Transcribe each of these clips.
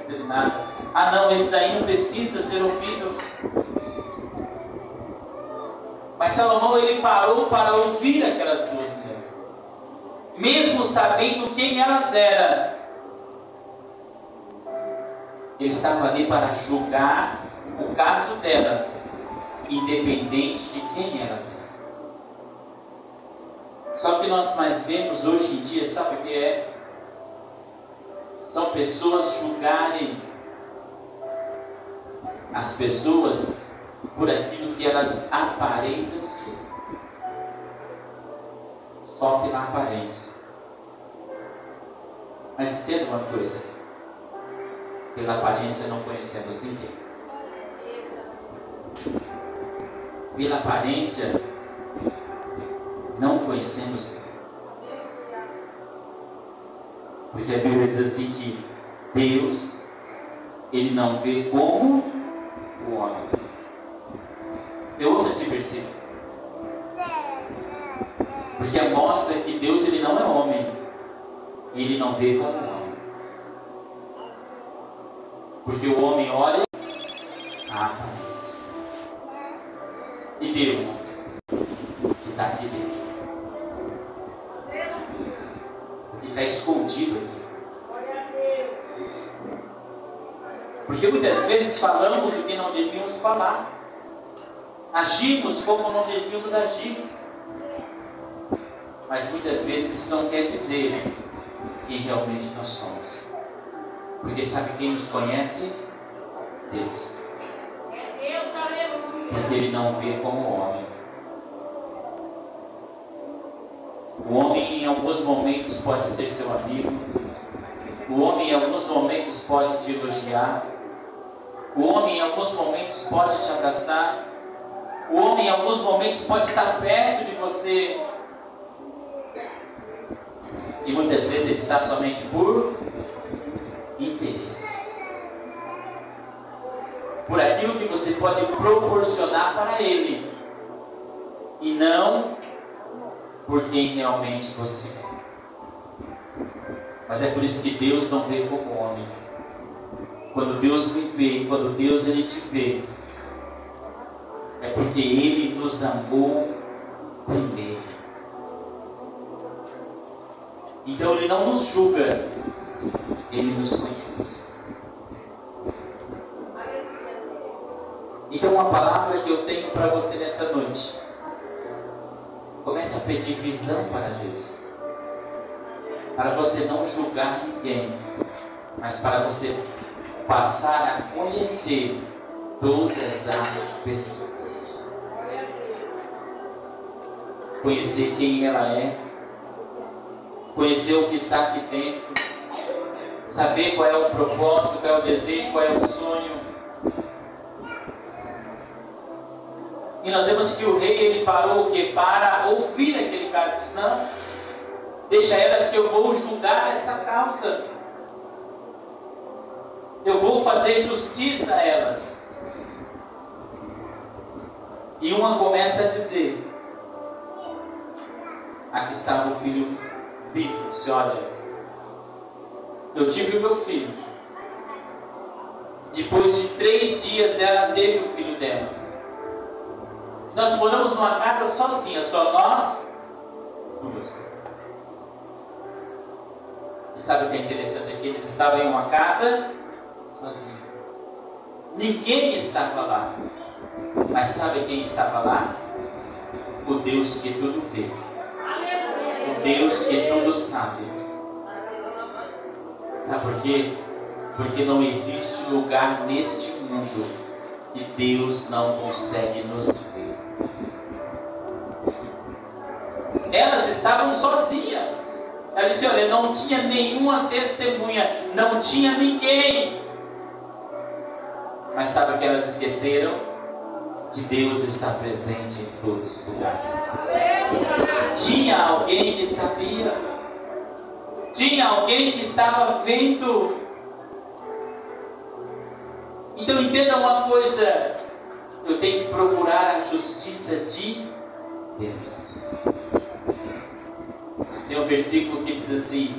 precisa de nada. Ah não, esse daí não precisa ser ouvido. Mas Salomão, ele parou para ouvir aquelas duas mulheres, mesmo sabendo quem elas eram. Ele estava ali para julgar o caso delas, independente de quem elas eram. Só que nós mais vemos hoje em dia, sabe o que é? São pessoas julgarem as pessoas por aquilo que elas aparentam ser. Só pela aparência. Mas entenda uma coisa: pela aparência não conhecemos ninguém. Pela aparência não conhecemos ninguém. Porque a Bíblia diz assim que Deus, ele não vê como o homem. Eu amo esse versículo, porque mostra que Deus, ele não é homem, ele não vê como homem. Porque o homem olha a aparência, e Deus, que está aqui dentro, que está escondido aqui. Porque muitas vezes falamos o que não devíamos falar, agimos como não devíamos agir, mas muitas vezes isso não quer dizer quem realmente nós somos. Porque sabe quem nos conhece? Deus. Porque ele não vê como homem. O homem em alguns momentos pode ser seu amigo, o homem em alguns momentos pode te elogiar, o homem em alguns momentos pode te abraçar, o homem em alguns momentos pode estar perto de você, e muitas vezes ele está somente por interesse, por aquilo que você pode proporcionar para ele, e não por quem realmente você é. Mas é por isso que Deus não vê como homem. Quando Deus me vê, quando Deus ele te vê, é porque ele nos amou primeiro. Então ele não nos julga, ele nos conhece. Então, uma palavra que eu tenho para você nesta noite: comece a pedir visão para Deus, para você não julgar ninguém, mas para você passar a conhecer todas as pessoas, conhecer quem ela é, conhecer o que está aqui dentro, saber qual é o propósito, qual é o desejo, qual é o sonho. E nós vemos que o rei, ele parou o quê? Para ouvir aquele caso. Disse: não, deixa elas que eu vou julgar essa causa. Eu vou fazer justiça a elas. E uma começa a dizer: aqui estava o filho vivo. Disse: olha, eu tive o meu filho. Depois de 3 dias ela teve o filho dela. Nós moramos numa casa sozinha, só nós duas. E sabe o que é interessante aqui? Eles estavam em uma casa sozinhos. Ninguém estava lá. Mas sabe quem estava lá? O Deus que tudo vê. O Deus que tudo sabe. Sabe por quê? Porque não existe lugar neste mundo que Deus não consegue nos ver. Elas estavam sozinhas. Ela disse: olha, não tinha nenhuma testemunha, não tinha ninguém. Mas sabe o que elas esqueceram? Que Deus está presente em todos os lugares. Tinha alguém que sabia. Tinha alguém que estava vendo. Então entenda uma coisa: eu tenho que procurar a justiça de Deus. Tem um versículo que diz assim: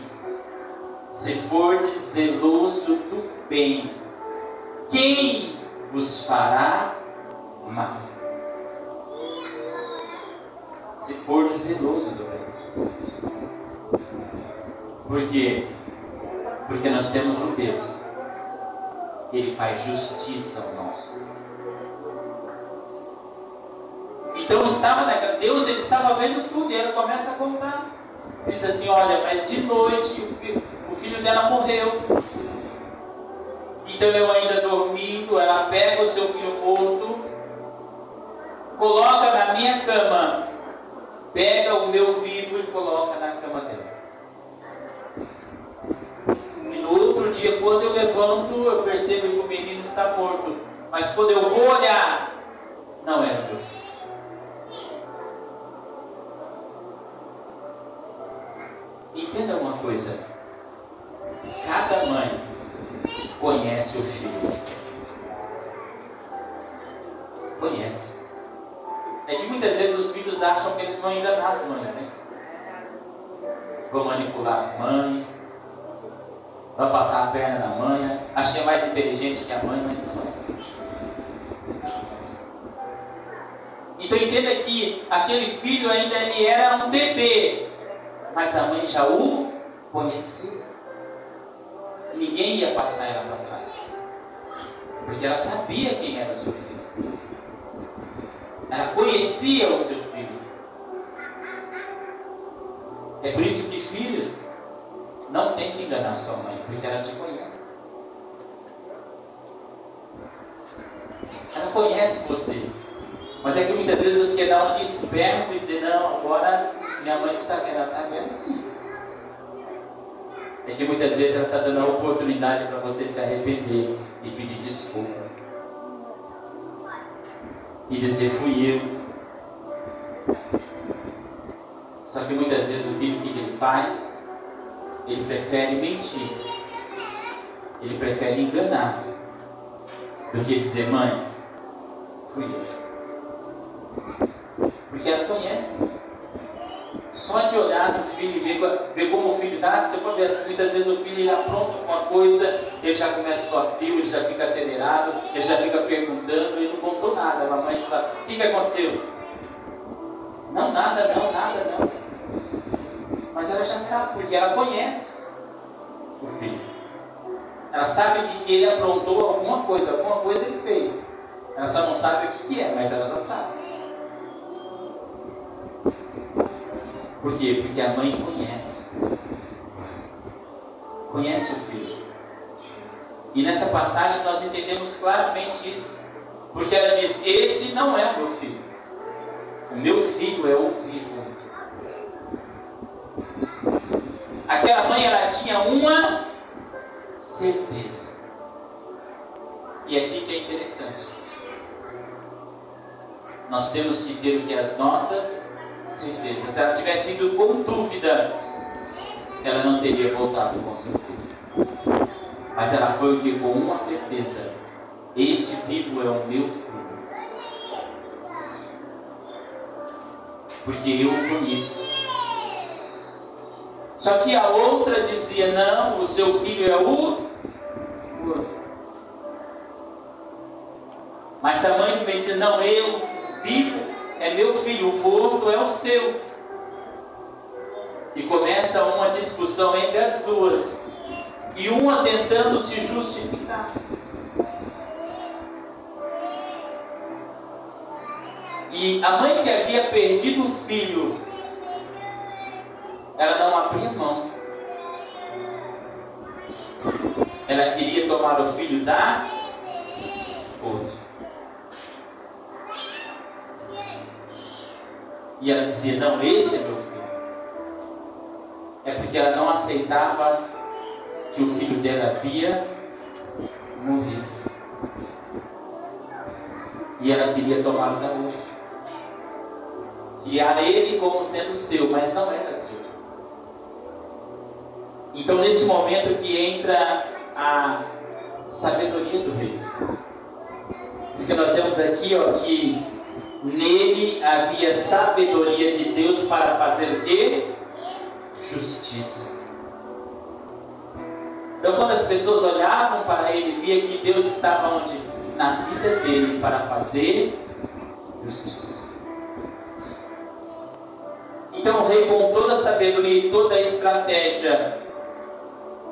se fordes zeloso do bem, quem vos fará mal? Se for zeloso do bem. Por quê? Porque nós temos um Deus que Ele faz justiça ao nosso. Então Deus ele estava vendo tudo, e ela começa a contar. Diz assim: olha, mas de noite o filho dela morreu. Então eu ainda dormindo, ela pega o seu filho morto, coloca na minha cama, pega o meu vivo e coloca na cama dela. E no outro dia, quando eu levanto, eu percebo que o menino está morto. Mas quando eu vou olhar, não era meu filho. Entenda uma coisa: cada mãe conhece o filho. Conhece. É que muitas vezes os filhos acham que eles vão enganar as mães, né? Vão manipular as mães, vão passar a perna na mãe. Acho que é mais inteligente que a mãe, mas não é. Então entenda que aquele filho ainda ele era um bebê, mas a mãe já o conhecia. Ninguém ia passar ela para trás, porque ela sabia quem era o seu filho. Ela conhecia o seu filho. É por isso que filhos não tem que enganar sua mãe, porque ela te conhece. Ela conhece você. Mas é que muitas vezes os que dão um desperto e dizem: não, agora minha mãe está vendo, ela está vendo sim. É que muitas vezes ela está dando a oportunidade para você se arrepender e pedir desculpa. E dizer: fui eu. Só que muitas vezes o filho, o que ele faz? Ele prefere mentir. Ele prefere enganar do que dizer: mãe, fui eu. Porque ela conhece. Só de olhar no filho e ver como o filho está, você pode ver, muitas vezes o filho ele apronta uma coisa, ele já começa a suar fio, ele já fica acelerado, ele já fica perguntando, ele não contou nada. A mamãe fala: o que aconteceu? Não, nada não. Mas ela já sabe, porque ela conhece o filho. Ela sabe que ele aprontou alguma coisa ele fez. Ela só não sabe o que é, mas ela já sabe. Por quê? Porque a mãe conhece. Conhece o filho. E nessa passagem nós entendemos claramente isso. Porque ela diz: este não é o meu filho. O meu filho é o vivo. Aquela mãe, ela tinha uma certeza. E aqui que é interessante. Nós temos que ter o que? As nossas certezas. Se ela tivesse ido com dúvida, ela não teria voltado com seu filho. Mas ela foi o que? Com uma certeza: este vivo é o meu filho. Porque eu o conheço. Só que a outra dizia: não, o seu filho é o outro. Mas a mãe também diz: não, eu vivo é meu filho, o morto é o seu. E começa uma discussão entre as duas, e uma tentando se justificar. E a mãe que havia perdido o filho, ela não abria mão. Ela queria tomar o filho da outra. E ela dizia: não, esse é meu filho. É porque ela não aceitava que o filho dela havia morrido. E ela queria tomar o da outra. Criar ele como sendo seu, mas não era seu. Então nesse momento que entra a sabedoria do rei. Porque nós temos aqui, que nele havia sabedoria de Deus para fazer de justiça. Então, quando as pessoas olhavam para ele, via que Deus estava onde? Na vida dele, para fazer justiça. Então, o rei, com toda a sabedoria e toda a estratégia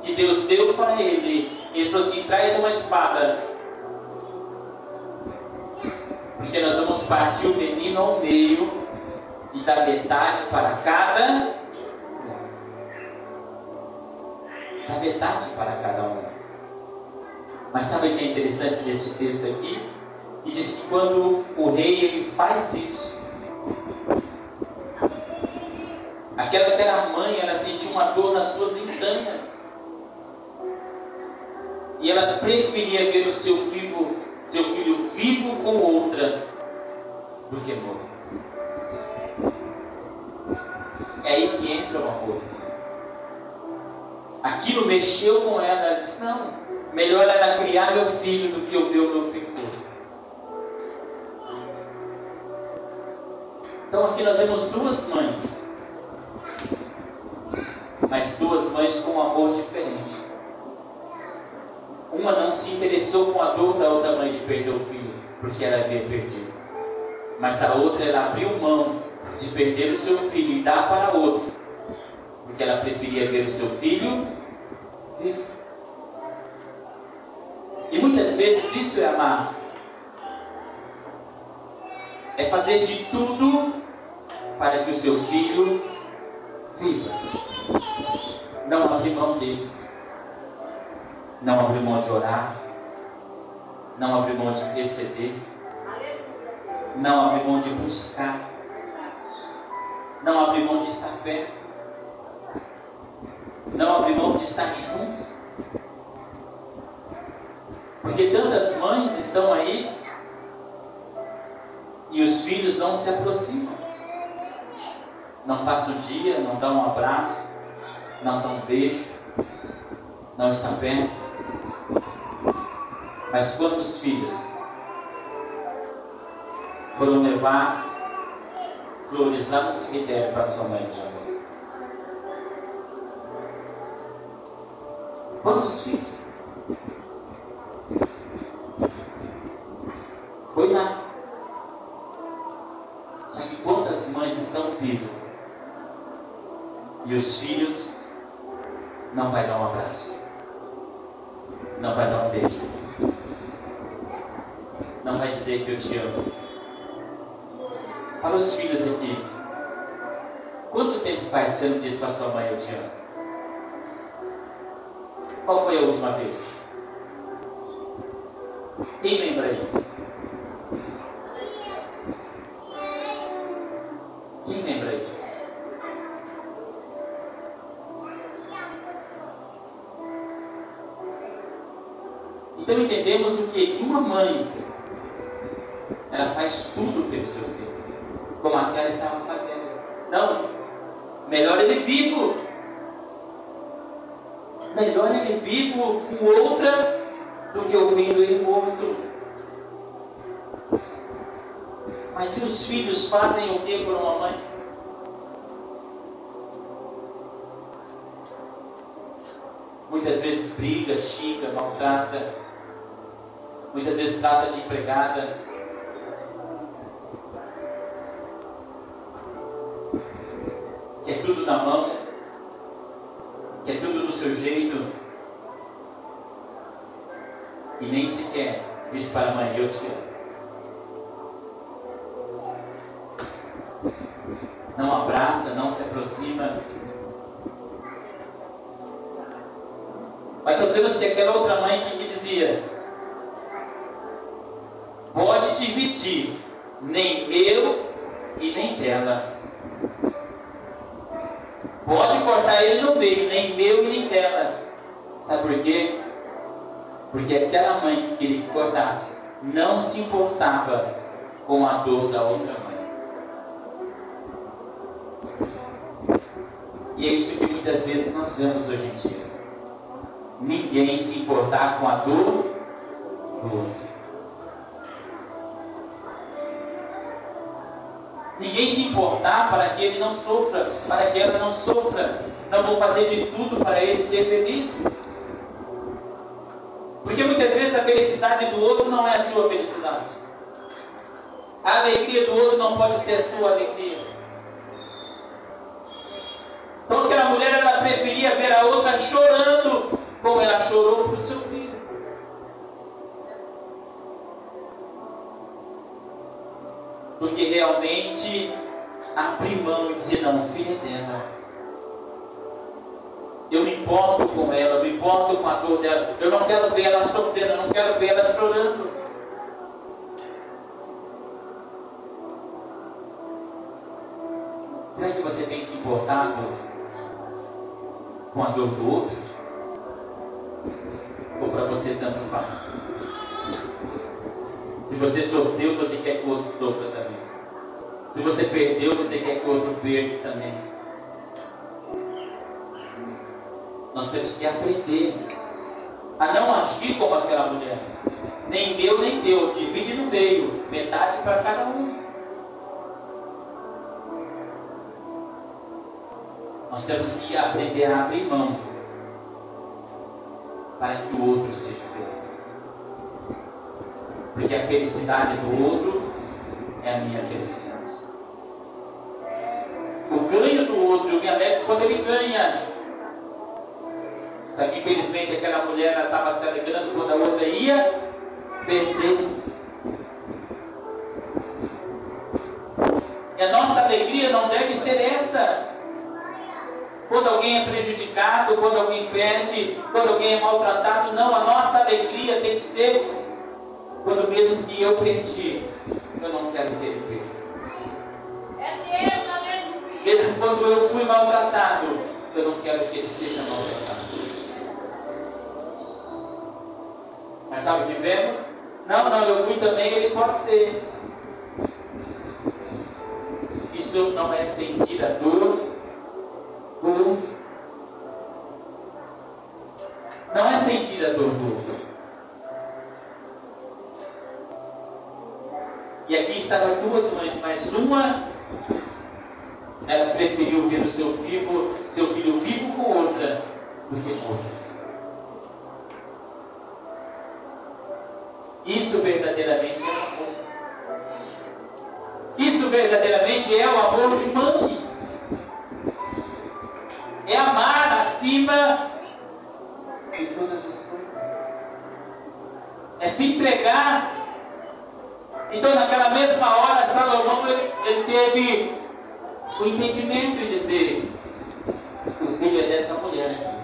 que Deus deu para ele, ele falou assim: traz uma espada, porque nós vamos partir o menino ao meio e dar metade para cada um. Dá metade para cada um. Mas sabe o que é interessante desse texto aqui? Que diz que quando o rei ele faz isso, aquela mãe, ela sentiu uma dor nas suas entranhas. E ela preferia ver o seu filho vivo com outra do que morto. É aí que entra o amor. Aquilo mexeu com ela. Ela disse: não, melhor era criar meu filho do que eu ver o meu filho morto. Então aqui nós vemos duas mães, mas duas mães com um amor diferente. Uma não se interessou com a dor da outra mãe de perder o filho, porque ela havia perdido. Mas a outra, ela abriu mão de perder o seu filho e dar para outro, porque ela preferia ver o seu filho vivo. E muitas vezes isso é amar. É fazer de tudo para que o seu filho viva. Não abrir mão dele. Não abrir mão de orar. Não abrir mão de interceder. Não abrir mão de buscar. Não abrir mão de estar perto. Não abrir mão de estar junto. Porque tantas mães estão aí e os filhos não se aproximam. Não passam o dia, não dão um abraço, não dão um beijo, não estão perto. Mas quantos filhos foram levar flores lá no cemitério para sua mãe de amor? Quantos filhos? Foi lá. Sabe quantas mães estão vivas e os filhos não vai dar um abraço, não vai dar um beijo, não vai dizer que eu te amo? Para os filhos aqui, quanto tempo faz você não diz para sua mãe eu te amo? Qual foi a última vez? Quem lembra aí? Quem lembra aí? Então entendemos o quê? Que uma mãe, ela faz tudo pelo seu filho, como aquela estava fazendo. Não, melhor ele vivo. Melhor ele vivo com outra do que ouvindo ele morto. Mas se os filhos fazem o que por uma mãe? Muitas vezes briga, xinga, maltrata. Muitas vezes trata de empregada. Quer tudo na mão. Quer tudo do seu jeito. E nem sequer diz para a mãe: eu te amo. Não abraça, não se aproxima. Mas nós vemos que aquela outra mãe que dizia: pode dividir, nem meu e nem dela. Pode cortar ele no meio, nem meu e nem dela. Sabe por quê? Porque aquela mãe que queria que cortasse não se importava com a dor da outra mãe. E é isso que muitas vezes nós vemos hoje em dia. Ninguém se importar com a dor do outro. Ninguém se importar para que ele não sofra, para que ela não sofra. Não vou fazer de tudo para ele ser feliz. Porque muitas vezes a felicidade do outro não é a sua felicidade. A alegria do outro não pode ser a sua alegria. Então aquela mulher, ela preferia ver a outra chorando como ela chorou por seu filho. Do que realmente abrir mão e dizer, não, o filho é dela. Eu me importo com ela, eu me importo com a dor dela. Eu não quero ver ela sofrendo, eu não quero ver ela chorando. Será que você tem se importado com a dor do outro? Ou para você tanto faz? Se você sofreu, você quer que o outro sofra também. Se você perdeu, você quer que o outro perca também. Nós temos que aprender a não agir como aquela mulher. Nem deu, nem deu. Divide no meio. Metade para cada um. Nós temos que aprender a abrir mão para que o outro seja feliz. Porque a felicidade do outro é a minha felicidade. O ganho do outro, eu me alegro quando ele ganha. Só que infelizmente aquela mulher estava se alegrando quando a outra ia perder. E a nossa alegria não deve ser essa. Quando alguém é prejudicado, quando alguém perde, quando alguém é maltratado, não, a nossa alegria tem que ser quando mesmo que eu perdi, eu não quero que ele perca. Mesmo quando eu fui maltratado, eu não quero que ele seja maltratado. Mas sabe o que vemos? Não, eu fui também, ele pode ser. Isso não é sentir a dor. Não é sentir a dor do outro. E aqui estavam duas mães, mas uma, ela preferiu ver o seu filho vivo com outra do que com outra. Isso verdadeiramente é o amor. Isso verdadeiramente é o amor de mãe. É amar acima de todas as coisas. É se entregar. Então naquela mesma hora Salomão ele teve o entendimento de dizer: o filho é dessa mulher.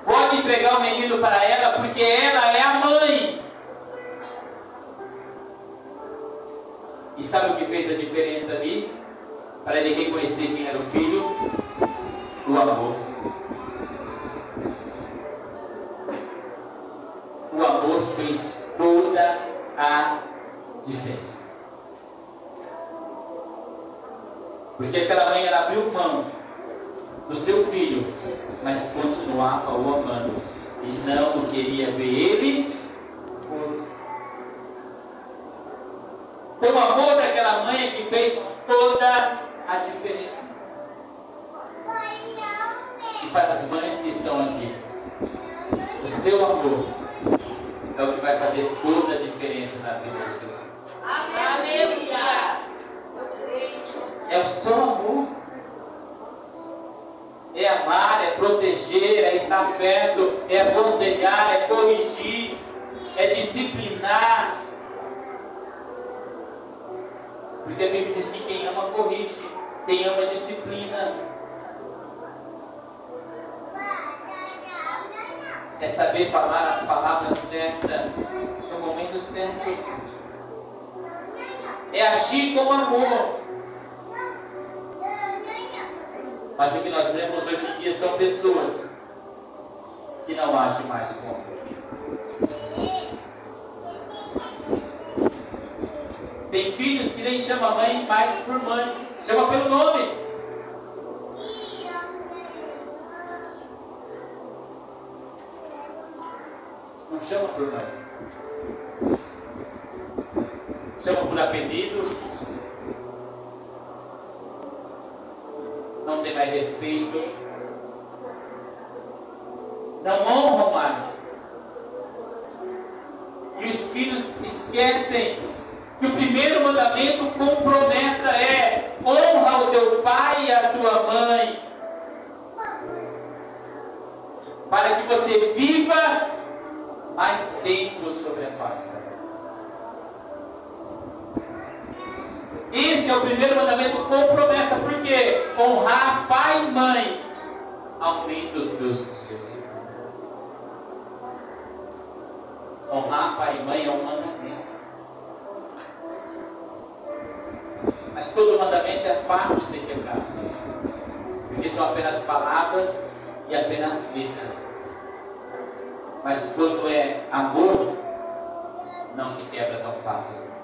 Pode entregar o menino para ela, porque ela é a mãe. E sabe o que fez a diferença ali? Para ele reconhecer quem era o filho? O amor. O amor fez toda a diferença. Porque aquela mãe, ela abriu mão do seu filho, mas continuava o amando e não queria ver ele. Então o amor daquela mãe é que fez toda a diferença. E para as mães que estão aqui, o seu amor é o que vai fazer toda a diferença na vida do seu filho. Aleluia! É o seu amor. É amar, é proteger, é estar perto, é aconselhar, é corrigir, é disciplinar. Porque a Bíblia diz que quem ama corrige, quem ama disciplina. É saber falar as palavras certas no momento certo. É agir com amor. Mas o que nós vemos hoje em dia são pessoas que não agem mais com amor. Tem filhos que nem chamam a mãe mais por mãe, chama pelo nome. Não chama por mãe. Chama por apelido. Não tem mais respeito. Não honram mais. esquecem que o primeiro mandamento com promessa é: honra o teu pai e a tua mãe, para que você viva mais tempo sobre a face da terra. Esse é o primeiro mandamento com promessa, porque honrar pai e mãe aumenta os meus dias de vida. Honrar pai e mãe é um mandamento. Mas todo mandamento é fácil ser quebrado, porque são apenas palavras e apenas letras. Mas quando é amor, não se quebra tão fácil assim.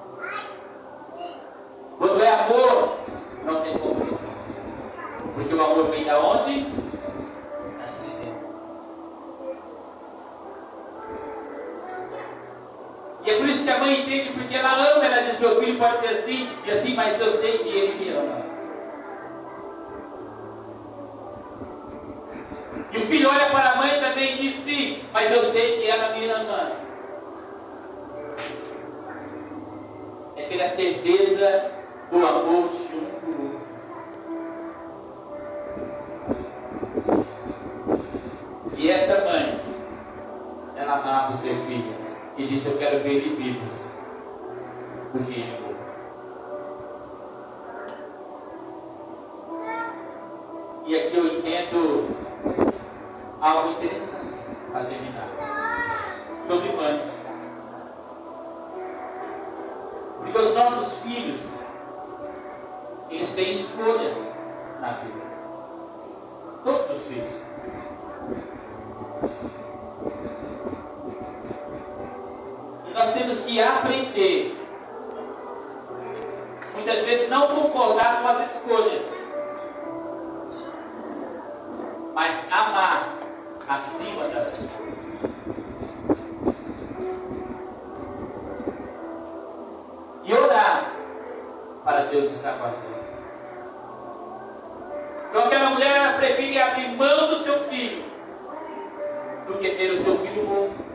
Quando é amor, não tem como. Porque o amor vem da onde? E é por isso que a mãe entende, porque ela ama, ela diz: meu filho pode ser assim e assim, mas eu sei que ele me ama. E o filho olha para a mãe também e diz: sim, mas eu sei que ela me ama. É ter a certeza do amor de um por outro. E essa mãe, ela amava o seu filho e disse: eu quero ver ele vivo, porque ele morreu. E aqui eu entendo algo interessante para terminar sobre mãe. Porque os nossos filhos, eles têm escolhas na vida. Todos os filhos. E nós temos que aprender, muitas vezes, não concordar com as escolhas, mas amar acima das escolhas. E orar para Deus estar com a gente. Então aquela mulher prefere abrir mão do seu filho do que ter o seu filho morto.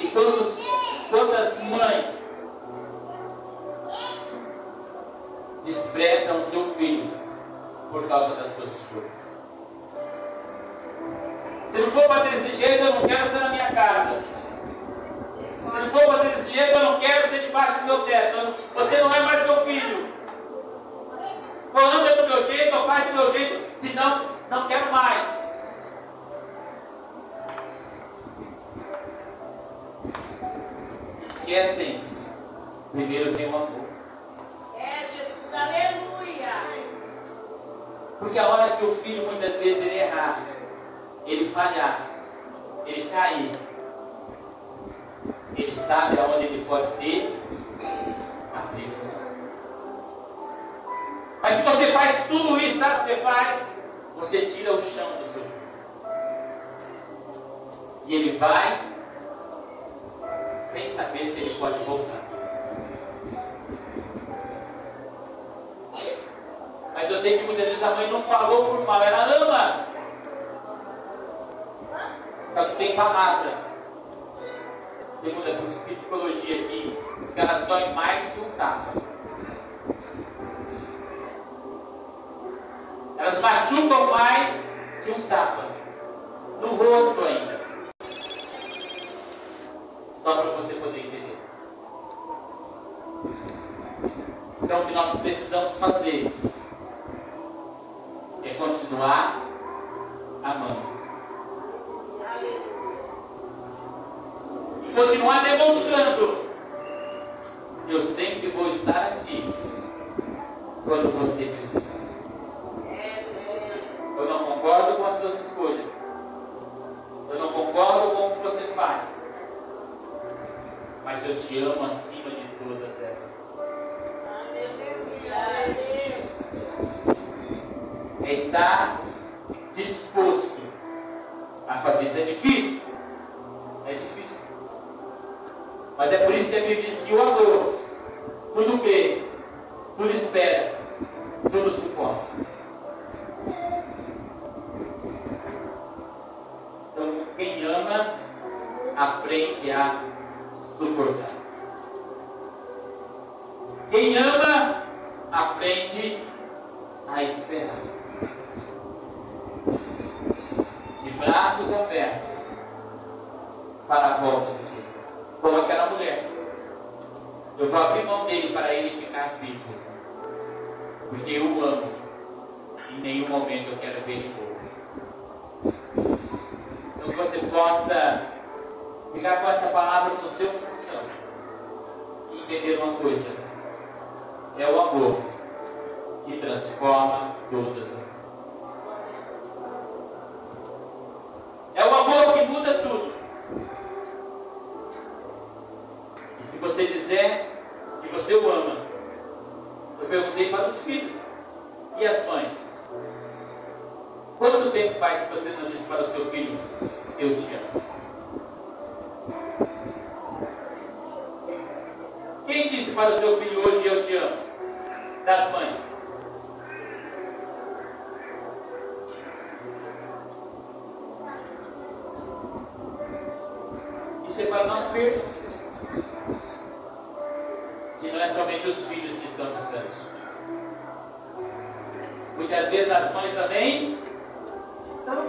E quantas mães desprezam o seu filho por causa das suas escolhas? Se não for fazer desse jeito, eu não quero ser na minha casa. Se não for fazer desse jeito, eu não quero ser debaixo do meu teto. Você não é mais meu filho. Ou anda do meu jeito, ou faz do meu jeito, senão não quero mais. Esquecem, primeiro tem o amor. É, Jesus, aleluia. Porque a hora que o filho, muitas vezes, ele errar, ele falhar, ele cair, ele sabe aonde ele pode ter aplico. Mas se você faz tudo isso, sabe o que você faz? Você tira o chão do seu filho. E ele vai sem saber se ele pode voltar. Mas eu sei que muitas vezes a mãe não falou por mal, ela ama. Só que tem palavras, segundo a psicologia aqui, que elas doem mais que um tapa. Elas machucam mais que um tapa. No rosto ainda. Só para você poder entender. Então o que nós precisamos fazer é continuar amando. E continuar demonstrando: eu sempre vou estar aqui quando você precisar. Eu não concordo com as suas escolhas. Eu não concordo com o que você faz. Mas eu te amo acima de todas essas coisas. É estar disposto a fazer isso. É difícil. É difícil. Mas é por isso que a Bíblia diz que o amor tudo crê, tudo espera, tudo suporta. Então, quem ama aprende a suportar. Quem ama, aprende a esperar. De braços abertos para a volta do filho. Como aquela mulher. Eu vou abrir mão dele para ele ficar vivo. Porque eu o amo. Em nenhum momento eu quero ver ele morrer. Então que você possa ficar com essa palavra no seu coração. E entender uma coisa. É o amor que transforma todas as coisas. É o amor que muda tudo. E se você dizer que você o ama, eu perguntei para os filhos e as mães: quanto tempo faz que você não disse para o seu filho, eu te amo? Quem disse para o seu filho hoje, eu te amo? Das mães. Isso é para nós vermos que não é somente os filhos que estão distantes. Muitas vezes as mães também estão.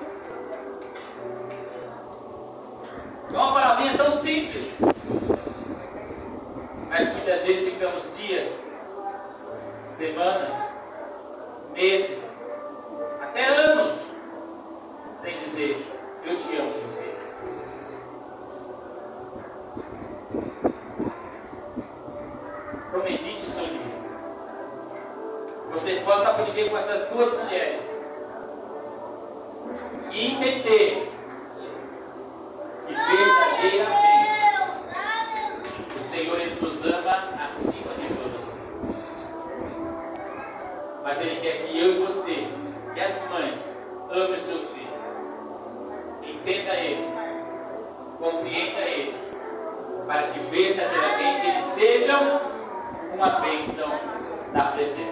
É uma palavrinha tão simples, mas muitas vezes ficamos dias, semanas, meses, até anos sem dizer, eu te amo, meu filho. Então medite sobre isso. Você possa aprender com essas duas mulheres e entender que verdadeiramente o Senhor, Ele nos ama acima de todas as coisas. Mas Ele quer que eu e você, e as mães, amem os seus filhos. Entenda eles, compreenda eles, para que verdadeiramente eles sejam uma bênção da presença.